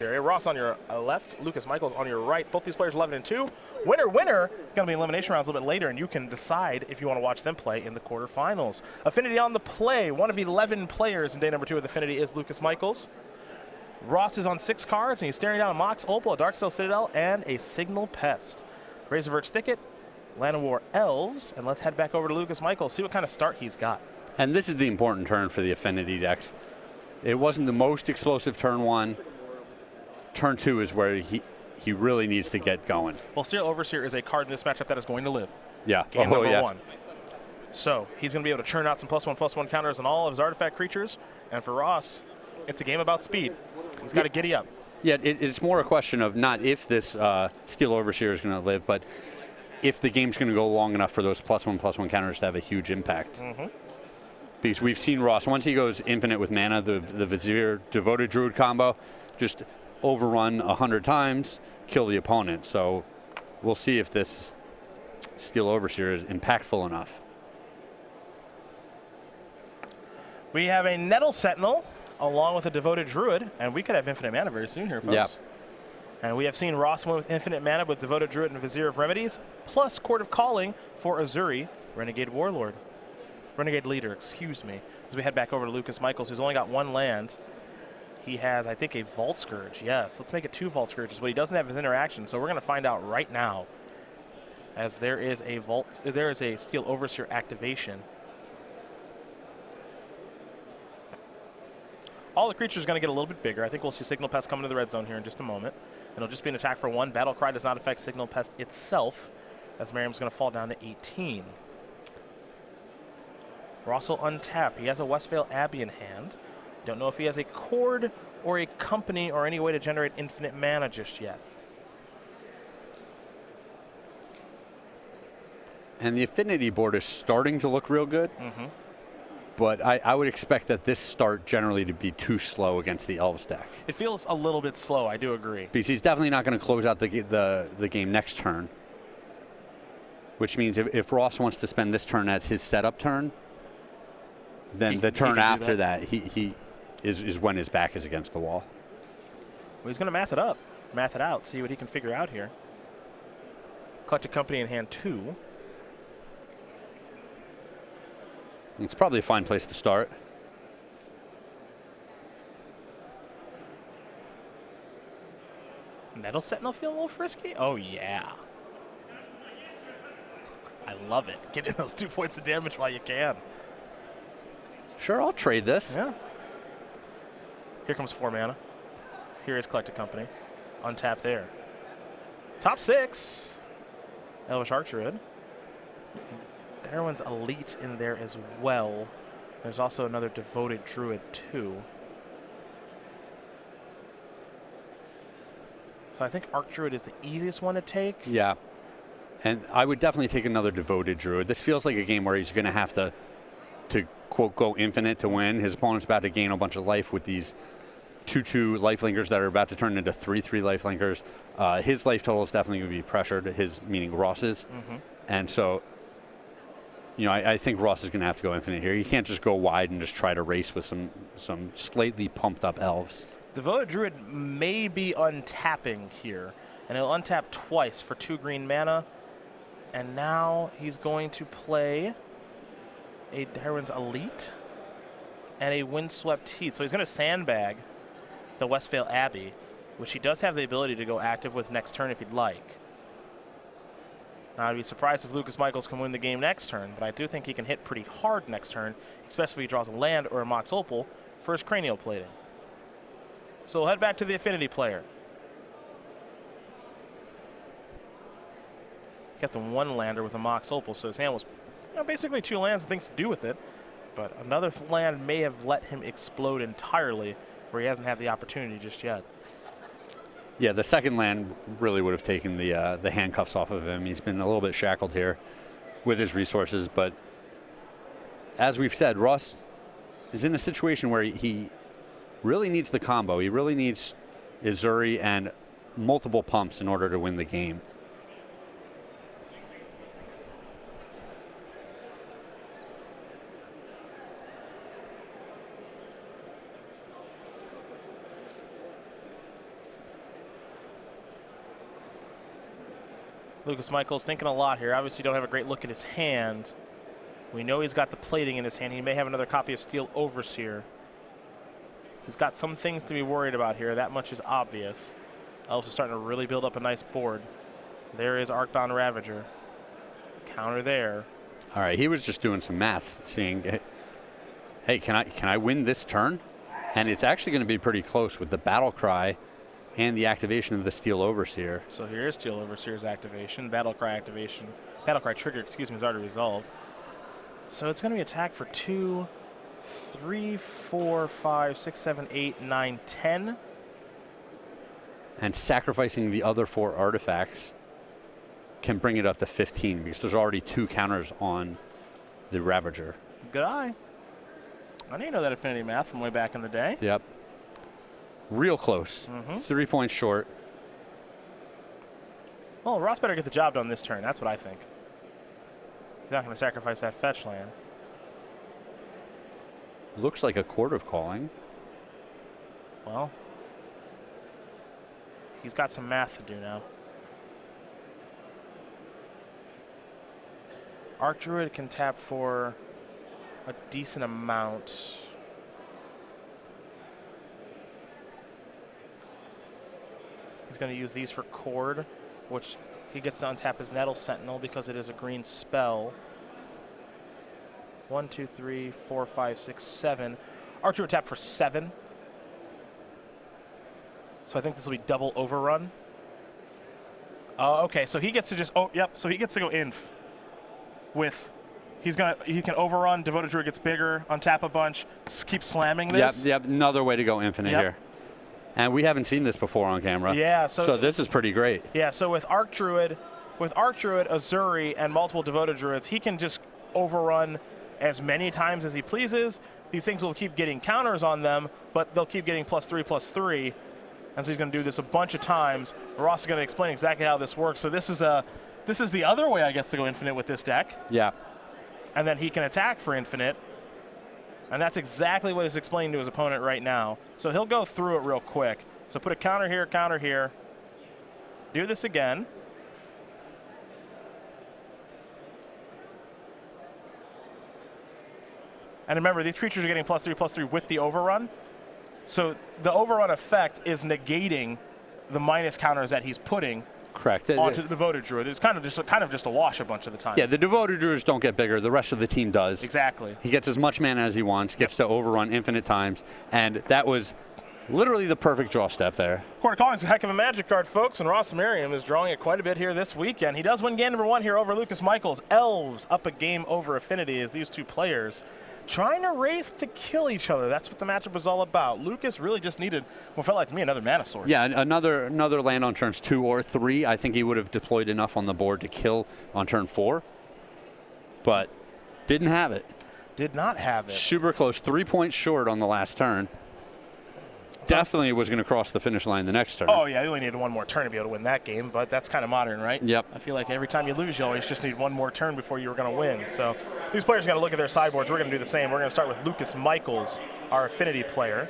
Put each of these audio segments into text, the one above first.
Ross on your left, Lucas Michaels on your right. Both these players 11 and 2. Winner, winner. Going to be elimination rounds a little bit later, and you can decide if you want to watch them play in the quarterfinals. Affinity on the play. One of 11 players in day number 2 with Affinity is Lucas Michaels. Ross is on 6 cards, and he's staring down a Mox Opal, a Darksteel Citadel, and a Signal Pest. Razorverge Thicket, Land of War Elves, and let's head back over to Lucas Michaels, see what kind of start he's got. And this is the important turn for the Affinity decks. It wasn't the most explosive turn 1. Turn 2 is where he really needs to get going. Well, Steel Overseer is a card in this matchup that is going to live. Yeah. Game number 1. So he's going to be able to churn out some +1/+1 counters on all of his artifact creatures. And for Ross, it's a game about speed. He's got to giddy up. Yeah, it's more a question of not if this Steel Overseer is going to live, but if the game's going to go long enough for those +1/+1 counters to have a huge impact. Because we've seen Ross, once he goes infinite with mana, the Vizier Devoted Druid combo, just overrun 100 times, kill the opponent. So we'll see if this Steel Overseer is impactful enough. We have a Nettle Sentinel along with a Devoted Druid, and we could have infinite mana very soon here, folks. Yep. And we have seen Ross win with infinite mana with Devoted Druid and Vizier of Remedies, plus Court of Calling for Azuri, Renegade Warlord. Renegade Leader, excuse me. As we head back over to Lucas Michaels, who's only got 1 land. He has, I think, a Vault Scourge. Yes, let's make it 2 Vault Scourges, but he doesn't have his interaction, so we're going to find out right now, as there is a Steel Overseer activation. All the creatures are going to get a little bit bigger. I think we'll see Signal Pest come into the red zone here in just a moment. It'll just be an attack for 1. Battle Cry does not affect Signal Pest itself, as Merriam's going to fall down to 18. Ross will untap. He has a Westvale Abbey in hand. Don't know if he has a Chord or a Company or any way to generate infinite mana just yet. And the Affinity board is starting to look real good. But I would expect that this start generally to be too slow against the Elves deck. It feels a little bit slow, I do agree. Because he's definitely not going to close out the game next turn. Which means if Ross wants to spend this turn as his setup turn, then the turn after that, he is when his back is against the wall. Well, he's going to math it up, math it out, see what he can figure out here. Collected Company in hand 2. It's probably a fine place to start. Nettle Sentinel feel a little frisky? Oh, yeah. I love it. Get in those 2 points of damage while you can. Sure, I'll trade this. Yeah. Here comes 4 mana. Here is Collected Company. Untap there. Top 6. Elvish Archdruid. Darwin's Elite in there as well. There's also another Devoted Druid too. So I think Archdruid is the easiest one to take. Yeah. And I would definitely take another Devoted Druid. This feels like a game where he's going to have to quote, go infinite to win. His opponent's about to gain a bunch of life with these 2/2 lifelinkers that are about to turn into 3/3 lifelinkers. His life total is definitely going to be pressured, his meaning Ross's. And so, you know, I think Ross is going to have to go infinite here. You can't just go wide and just try to race with some slightly pumped up Elves. Devoted Druid may be untapping here, and he'll untap twice for 2 green mana. And now he's going to play a Darwin's Elite and a Windswept Heath. So he's going to sandbag the Westvale Abbey, which he does have the ability to go active with next turn if he'd like. Now, I'd be surprised if Lucas Michaels can win the game next turn, but I do think he can hit pretty hard next turn, especially if he draws a land or a Mox Opal for his Cranial Plating. So we'll head back to the Affinity player. Got the 1 lander with a Mox Opal, so his hand was basically 2 lands and things to do with it. But another land may have let him explode entirely, where he hasn't had the opportunity just yet. Yeah, the second land really would have taken the handcuffs off of him. He's been a little bit shackled here with his resources, but as we've said, Ross is in a situation where he really needs the combo. He really needs Azuri and multiple pumps in order to win the game. Lucas Michaels thinking a lot here. Obviously don't have a great look at his hand. We know he's got the plating in his hand. He may have another copy of Steel Overseer. He's got some things to be worried about here. That much is obvious. Elves are starting to really build up a nice board. There is Arcbound Ravager. Counter there. All right, he was just doing some math, seeing, hey, can I win this turn? And it's actually going to be pretty close with the Battle Cry and the activation of the Steel Overseer. So here is Steel Overseer's activation. Battle Cry trigger, excuse me, is already resolved. So it's going to be attack for 2, 3, 4, 5, 6, 7, 8, 9, 10. And sacrificing the other 4 artifacts can bring it up to 15 because there's already 2 counters on the Ravager. Good eye. I didn't know that affinity math from way back in the day. Yep. Real close. 3 points short. Well, Ross better get the job done this turn. That's what I think. He's not going to sacrifice that fetch land. Looks like a Court of Calling. Well, he's got some math to do now. Archdruid can tap for a decent amount. He's going to use these for Cord, which he gets to untap his Nettle Sentinel because it is a green spell. 1, 2, 3, 4, 5, 6, 7. Archdruid tap for 7. So I think this will be double overrun. Okay, so he gets to just, so he gets to go inf with, he can overrun, Devoted Druid gets bigger, untap a bunch, keep slamming this. Yep, another way to go infinite here. And we haven't seen this before on camera. Yeah, so this is pretty great. Yeah, so with Archdruid, Azuri, and multiple Devoted Druids, he can just overrun as many times as he pleases. These things will keep getting counters on them, but they'll keep getting +3/+3. And so he's going to do this a bunch of times. Ross is going to explain exactly how this works. So this is the other way, I guess, to go infinite with this deck. Yeah. And then he can attack for infinite. And that's exactly what he's explaining to his opponent right now. So he'll go through it real quick. So put a counter here, counter here. Do this again. And remember, these creatures are getting +3/+3 with the overrun. So the overrun effect is negating the minus counters that he's putting onto the Devoted Druid. It's kind of just a wash a bunch of the time. Yeah, the Devoted Druids don't get bigger. The rest of the team does. Exactly. He gets as much mana as he wants, gets to overrun infinite times, and that was literally the perfect draw step there. Court of Calling is a heck of a Magic card, folks, and Ross Merriam is drawing it quite a bit here this weekend. He does win game number 1 here over Lucas Michaels. Elves up a game over Affinity as these two players trying to race to kill each other. That's what the matchup was all about. Lucas really just needed, what felt like to me, another mana source. Yeah, another land on turns 2 or 3. I think he would have deployed enough on the board to kill on turn 4, but didn't have it. Did not have it. Super close, 3 points short on the last turn. Definitely was going to cross the finish line the next turn. Oh, yeah, you only needed one more turn to be able to win that game, but that's kind of modern, right? Yep. I feel like every time you lose, you always just need one more turn before you were going to win. So these players are going to look at their sideboards. We're going to do the same. We're going to start with Lucas Michaels, our Affinity player.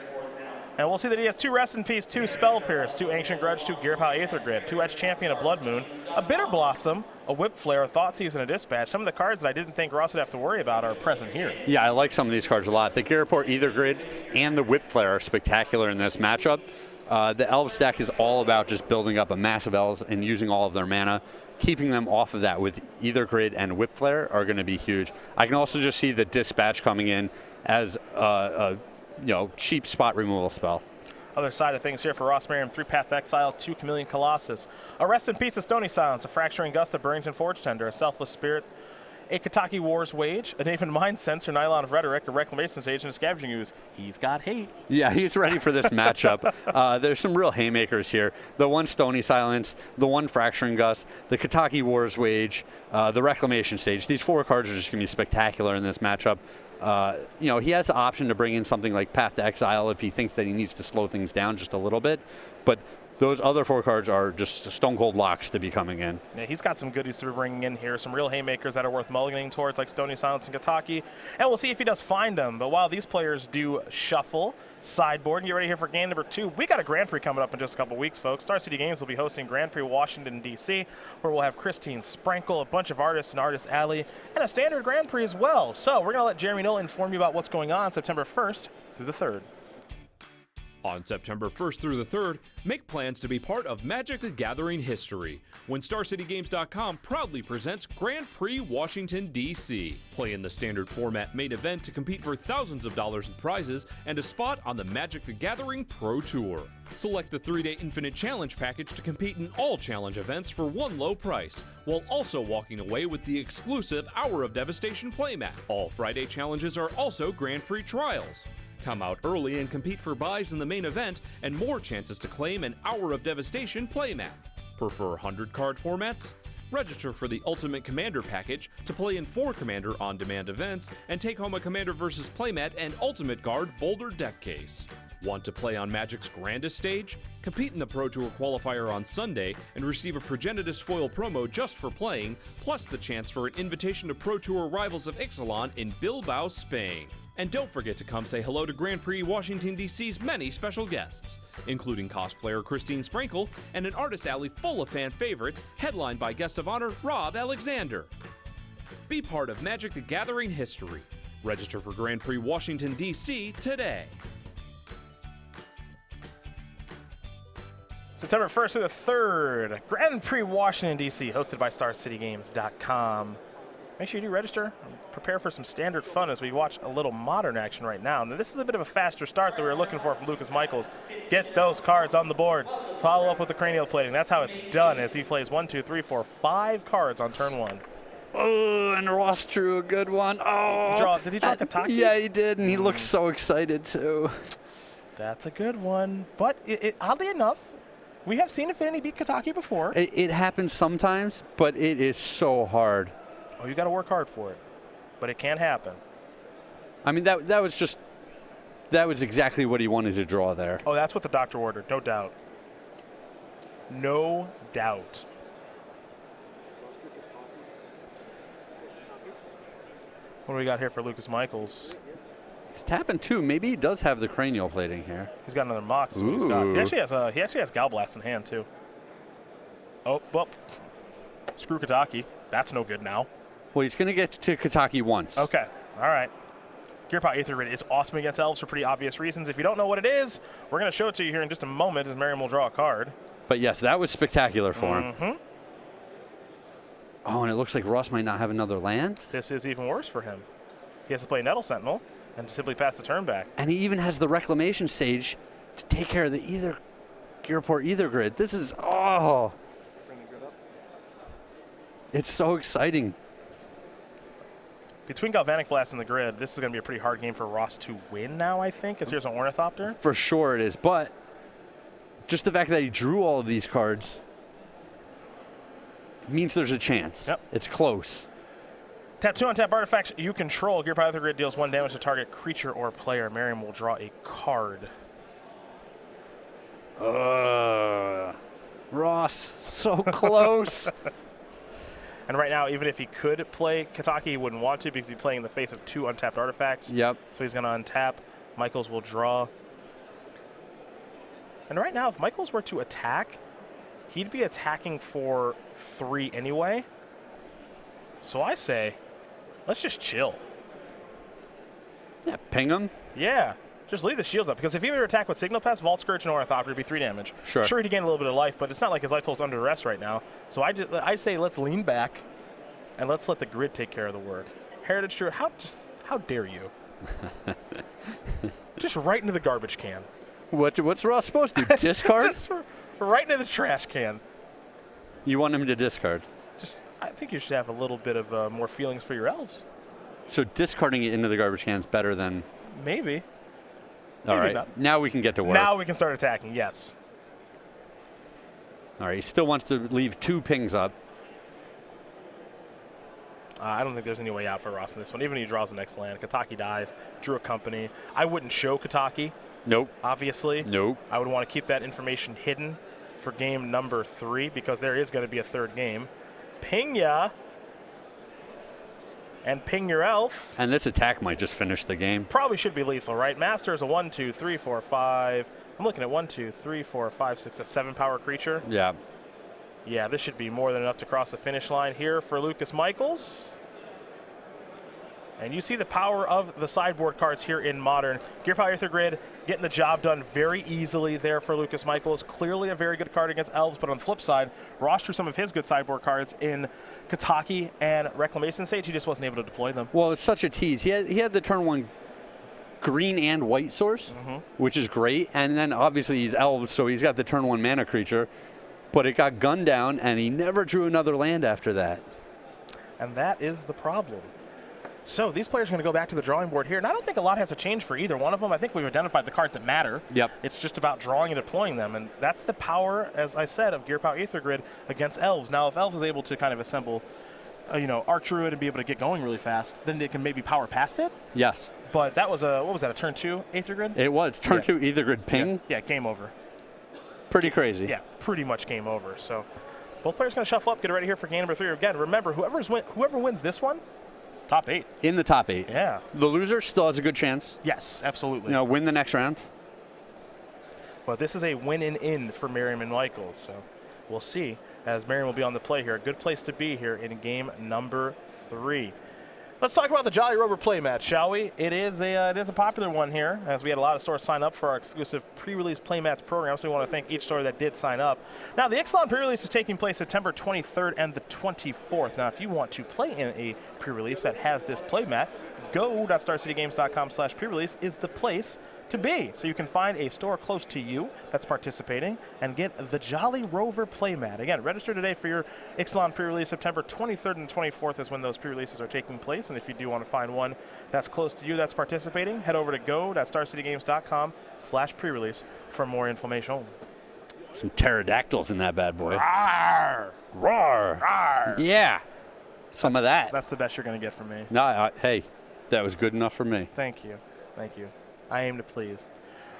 And we'll see that he has 2 Rest in Peace, 2 Spell Pierce, 2 Ancient Grudge, 2 Gearpow Aether Grid, 2 Etched Champion, a Blood Moon, a Bitter Blossom, a Whip Flare, a Thoughtseize, and a Dispatch. Some of the cards that I didn't think Ross would have to worry about are present here. Yeah, I like some of these cards a lot. The Gearpow Aether Grid and the Whip Flare are spectacular in this matchup. The Elves deck is all about just building up a massive Elves and using all of their mana. Keeping them off of that with Aether Grid and Whip Flare are going to be huge. I can also just see the Dispatch coming in as a cheap spot removal spell. Other side of things here for Ross Merriam, 3 Path Exile, 2 Chameleon Colossus, a Rest in Peace of Stony Silence, a Fracturing Gust of Burrington Forge Tender, a Selfless Spirit, a Kataki War's Wage, a Naven Mind Sensor, Nylon of Rhetoric, a Reclamation Sage, and a Scavenging Ooze. He's got hate. Yeah, he's ready for this matchup. There's some real haymakers here. The 1 Stony Silence, the 1 Fracturing Gust, the Kataki War's Wage, the Reclamation Stage. These 4 cards are just going to be spectacular in this matchup. He has the option to bring in something like Path to Exile if he thinks that he needs to slow things down just a little bit. But those other 4 cards are just stone cold locks to be coming in. Yeah, he's got some goodies to be bringing in here, some real haymakers that are worth mulliganing towards, like Stony Silence and Kataki, and we'll see if he does find them. But while these players do shuffle, sideboard, and get ready here for game number 2, we got a Grand Prix coming up in just a couple weeks, folks. Star City Games will be hosting Grand Prix Washington, D.C., where we'll have Christine Sprinkle, a bunch of artists in Artist Alley, and a standard Grand Prix as well. So we're going to let Jeremy Nolan inform you about what's going on September 1st through the 3rd. On September 1st through the 3rd, make plans to be part of Magic the Gathering history when StarCityGames.com proudly presents Grand Prix Washington, D.C. Play in the standard format main event to compete for thousands of dollars in prizes and a spot on the Magic the Gathering Pro Tour. Select the 3-day Infinite Challenge package to compete in all challenge events for one low price, while also walking away with the exclusive Hour of Devastation playmat. All Friday challenges are also Grand Prix trials. Come out early and compete for buys in the main event and more chances to claim an Hour of Devastation playmat. Prefer 100-card formats? Register for the Ultimate Commander package to play in 4 Commander on-demand events and take home a Commander vs. playmat and Ultimate Guard Boulder deck case. Want to play on Magic's grandest stage? Compete in the Pro Tour qualifier on Sunday and receive a Progenitus foil promo just for playing, plus the chance for an invitation to Pro Tour Rivals of Ixalan in Bilbao, Spain. And don't forget to come say hello to Grand Prix Washington, D.C.'s many special guests, including cosplayer Christine Sprinkle and an Artist Alley full of fan favorites, headlined by guest of honor Rob Alexander. Be part of Magic the Gathering history. Register for Grand Prix Washington, D.C. today. September 1st through the 3rd, Grand Prix Washington, D.C., hosted by StarCityGames.com. Make sure you do register and prepare for some standard fun as we watch a little modern action right now. Now, this is a bit of a faster start that we were looking for from Lucas Michaels. Get those cards on the board. Follow up with the cranial plating. That's how it's done as he plays 1, 2, 3, 4, 5 cards on turn 1. Oh, and Ross drew a good one. Oh, did he draw Kataki? Yeah, he did, and he looks so excited too. That's a good one. But oddly enough, we have seen Infinity beat Kataki before. It happens sometimes, but it is so hard. Oh, you got to work hard for it, but it can happen. I mean, that was exactly what he wanted to draw there. Oh, that's what the doctor ordered, no doubt. No doubt. What do we got here for Lucas Michaels? He's tapping 2. Maybe he does have the cranial plating here. He's got another Mox. He's got. He actually has Galblast in hand too. Oh, well, screw Kataki. That's no good now. Well, he's going to get to Kataki once. Okay, all right. Gearpot Aether Grid is awesome against Elves for pretty obvious reasons. If you don't know what it is, we're going to show it to you here in just a moment as Merriam will draw a card. But yes, that was spectacular for him. Oh, and it looks like Ross might not have another land. This is even worse for him. He has to play Nettle Sentinel and simply pass the turn back. And he even has the Reclamation Sage to take care of the Gearport Aether Grid. This is, oh. It's so exciting. Between Galvanic Blast and the Grid, this is going to be a pretty hard game for Ross to win now, I think, because here's an Ornithopter. For sure it is, but just the fact that he drew all of these cards means there's a chance. Yep. It's close. Tap 2 on tap artifacts you control. Gearpot Aether Grid deals 1 damage to target creature or player. Merriam will draw a card. Ross, so close. And right now, even if he could play Kataki, he wouldn't want to because he's playing in the face of 2 untapped artifacts. Yep. So he's going to untap. Michaels will draw. And right now, if Michaels were to attack, he'd be attacking for 3 anyway. So I say, let's just chill. Yeah, ping him. Yeah. Just leave the shields up, because if he were to attack with Signal Pass, Vault Scourge, and Ornithopter, it'd be 3 damage. Sure, he'd gain a little bit of life, but it's not like his life total's under duress right now. So I say let's lean back, and let's let the grid take care of the work. Heritage Druid, how dare you? Just right into the garbage can. What's Ross supposed to do? Discard? Just right into the trash can. You want him to discard? I think you should have a little bit of more feelings for your elves. So discarding it into the garbage can is better than... Maybe. All right, now we can get to work. Now we can start attacking, yes. All right, he still wants to leave 2 pings up. I don't think there's any way out for Ross in this one. Even if he draws the next land, Kataki dies, drew a company. I wouldn't show Kataki. Nope. Obviously. Nope. I would want to keep that information hidden for game number 3, because there is going to be a third game. Ping ya. And ping your elf. And this attack might just finish the game. Probably should be lethal, right? Master is a 1, 2, 3, 4, 5. I'm looking at 1, 2, 3, 4, 5, 6, a 7-power creature. Yeah. Yeah, this should be more than enough to cross the finish line here for Lucas Michaels. And you see the power of the sideboard cards here in Modern. Gear Power Aether Grid getting the job done very easily there for Lucas Michaels. Clearly a very good card against Elves, but on the flip side, Ross drew some of his good sideboard cards in Kataki and Reclamation Sage. He just wasn't able to deploy them. Well, it's such a tease. He had the turn 1 green and white source, which is great. And then obviously he's Elves, so he's got the turn 1 mana creature. But it got gunned down, and he never drew another land after that. And that is the problem. So these players are going to go back to the drawing board here, and I don't think a lot has to change for either one of them. I think we've identified the cards that matter. Yep. It's just about drawing and deploying them, and that's the power, as I said, of Gear Power Aether Grid against Elves. Now, if Elves is able to kind of assemble, Arc Druid and be able to get going really fast, then they can maybe power past it. Yes. But that was what was that, a turn 2 Aether Grid? It was. Turn 2 Aether Grid ping. Yeah, game over. Pretty crazy. Yeah, pretty much game over. So both players going to shuffle up, get ready here for game number 3. Again, remember, whoever wins this one, top 8. In the top 8. Yeah. The loser still has a good chance. Yes, absolutely. Win the next round. Well, this is a win-in for Merriam and Michaels, so we'll see as Merriam will be on the play here. A good place to be here in game number 3. Let's talk about the Jolly Rover play match, shall we? It is a popular one here, as we had a lot of stores sign up for our exclusive pre-release play match program, so we want to thank each store that did sign up. Now, the Ixalan pre-release is taking place September 23rd and the 24th. Now, if you want to play in a pre-release that has this play mat, go.starcitygames.com/pre-release is the place to be. So you can find a store close to you that's participating and get the Jolly Rover playmat. Again, register today for your Ixalan pre-release. September 23rd and 24th is when those pre-releases are taking place. And if you do want to find one that's close to you that's participating, head over to go.starcitygames.com/pre-release for more information. Some pterodactyls in that bad boy. Rawr! Roar! Rawr! Yeah. Some of that. That's the best you're going to get from me. No, hey, that was good enough for me. Thank you. Thank you. I aim to please.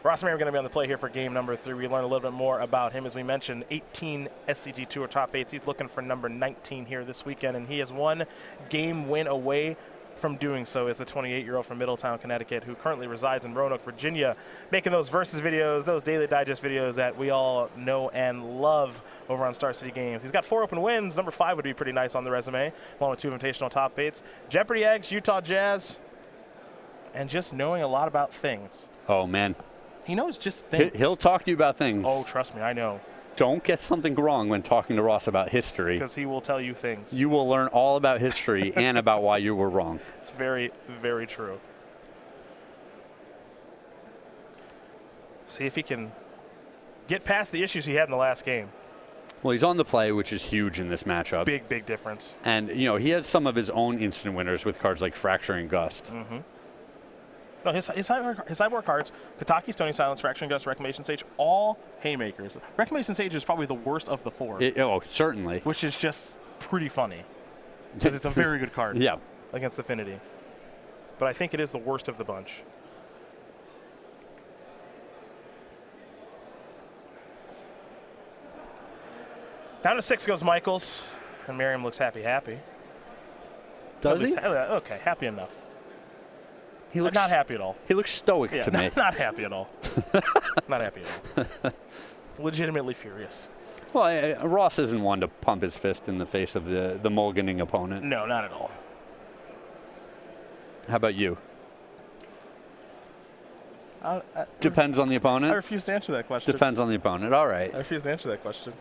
Ross and Merriam are going to be on the play here for game number 3. We learn a little bit more about him. As we mentioned, 18 SCG Tour top 8s. He's looking for number 19 here this weekend, and he is one game win away from doing so. Is the 28-year-old from Middletown, Connecticut, who currently resides in Roanoke, Virginia, making those versus videos, those daily digest videos that we all know and love over on Star City Games. He's got 4 open wins. Number 5 would be pretty nice on the resume, along with 2 invitational top 8s. Jeopardy eggs, Utah Jazz, and just knowing a lot about things. Oh, man. He knows just things. He'll talk to you about things. Oh, trust me, I know. Don't get something wrong when talking to Ross about history. Because he will tell you things. You will learn all about history and about why you were wrong. It's very, very true. See if he can get past the issues he had in the last game. Well, he's on the play, which is huge in this matchup. Big, big difference. And, he has some of his own instant winners with cards like Fracturing Gust. Mm-hmm. No, his sideboard cards, Kataki, Stony Silence, Fracturing Gust, Reclamation Sage, all haymakers. Reclamation Sage is probably the worst of the 4. Certainly. Which is just pretty funny. Because it's a very good card. Yeah. Against Affinity. But I think it is the worst of the bunch. Down to 6 goes Michaels. And Merriam looks happy. Does he? Okay, happy enough. He looks not happy at all. He looks stoic to me. Not happy at all. Not happy at all. Legitimately furious. Well, Ross isn't one to pump his fist in the face of the mulliganing opponent. No, not at all. How about you? Depends on the opponent? I refuse to answer that question. Depends on the opponent. All right. I refuse to answer that question.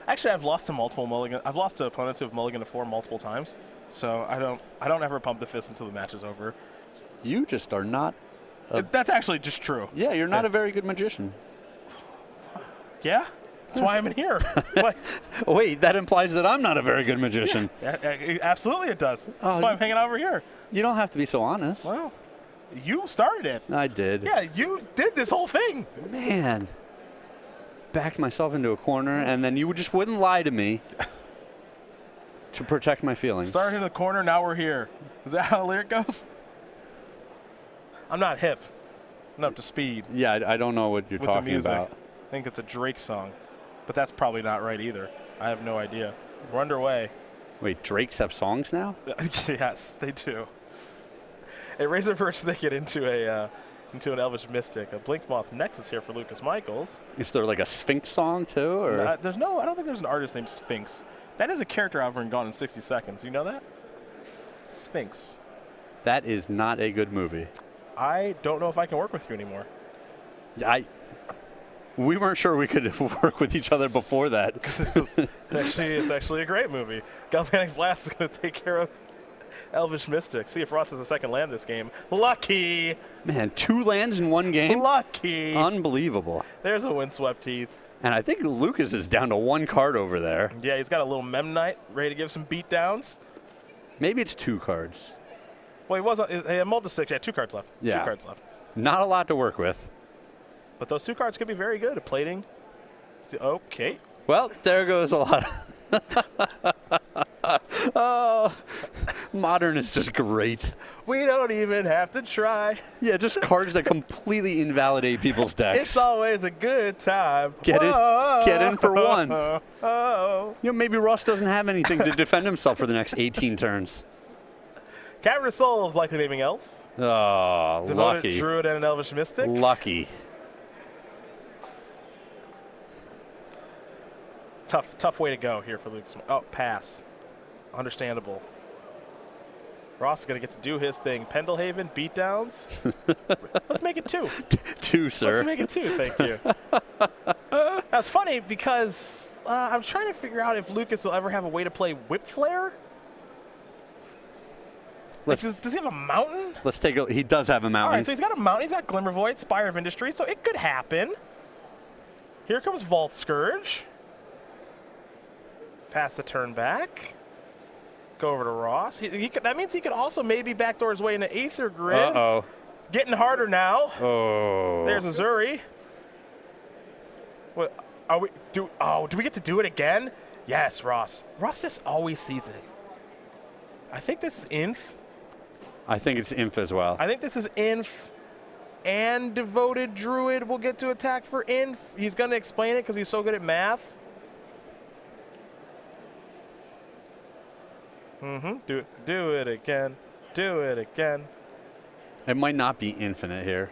Actually, I've lost to multiple mulligan. I've lost to opponents who have mulliganed to 4 multiple times. So I don't ever pump the fist until the match is over. You just are not. That's actually just true. Yeah, you're not a very good magician. Yeah? That's why I'm in here. Wait, that implies that I'm not a very good magician. Yeah, absolutely it does. That's why I'm hanging out over here. You don't have to be so honest. Well, you started it. I did. Yeah, you did this whole thing. Man. Backed myself into a corner, and then you just wouldn't lie to me to protect my feelings. Started in the corner, now we're here. Is that how the lyric goes? I'm not hip. I'm not up to speed. Yeah, I don't know what you're talking about. I think it's a Drake song, but that's probably not right either. I have no idea. We're underway. Wait, Drakes have songs now? Yes, they do. A Razor First Thicket into an Elvish Mystic. A Blinkmoth Nexus here for Lucas Michaels. Is there like a Sphinx song too? Or? I don't think there's an artist named Sphinx. That is a character out in Gone in 60 Seconds. You know that? Sphinx. That is not a good movie. I don't know if I can work with you anymore. We weren't sure we could work with each other before that. It's actually a great movie. Galvanic Blast is going to take care of Elvish Mystic. See if Ross has a second land this game. Lucky! Man, 2 lands in one game? Lucky! Unbelievable. There's a Windswept Teeth. And I think Lucas is down to 1 card over there. Yeah, he's got a little Memnite ready to give some beatdowns. Maybe it's 2 cards. Well, he was a multi-six. Yeah, 2 cards left. Yeah. 2 cards left. Not a lot to work with. But those 2 cards could be very good at plating. Okay. Well, there goes a lot. Oh, Modern is just great. We don't even have to try. Yeah, just cards that completely invalidate people's decks. It's always a good time. Get in for 1. Oh. Maybe Ross doesn't have anything to defend himself for the next 18 turns. Cavern of Souls, likely naming elf. Oh, Devoted lucky. Druid and an Elvish Mystic. Lucky. Tough way to go here for Lucas. Oh, pass. Understandable. Ross is going to get to do his thing. Pendlehaven, beatdowns. Let's make it 2. 2, sir. Let's make it 2, thank you. That's funny because I'm trying to figure out if Lucas will ever have a way to play Whip Flare. Does he have a mountain? Let's take a. He does have a mountain. All right, so he's got a mountain. He's got Glimmer Void, Spire of Industry, so it could happen. Here comes Vault Scourge. Pass the turn back. Go over to Ross. That means he could also maybe backdoor his way into Aether Grid. Uh-oh. Getting harder now. Oh. There's Azuri. What? Do we get to do it again? Yes, Ross. Ross just always sees it. I think this is Inf. I think it's Inf as well. I think this is Inf and Devoted Druid will get to attack for Inf. He's going to explain it because he's so good at math. Do it again. Do it again. It might not be infinite here.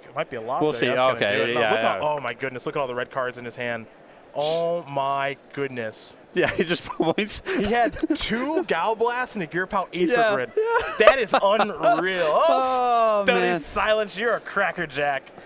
It might be a lot. We'll there. see. That's Okay. Yeah. Oh, my goodness. Look at all the red cards in his hand. Oh, my goodness. Yeah, he just points. He had 2 Gal Blasts and a Gear Power Aether Yeah. Grid. That is unreal. Oh, Stunning man. Silence. You're a crackerjack.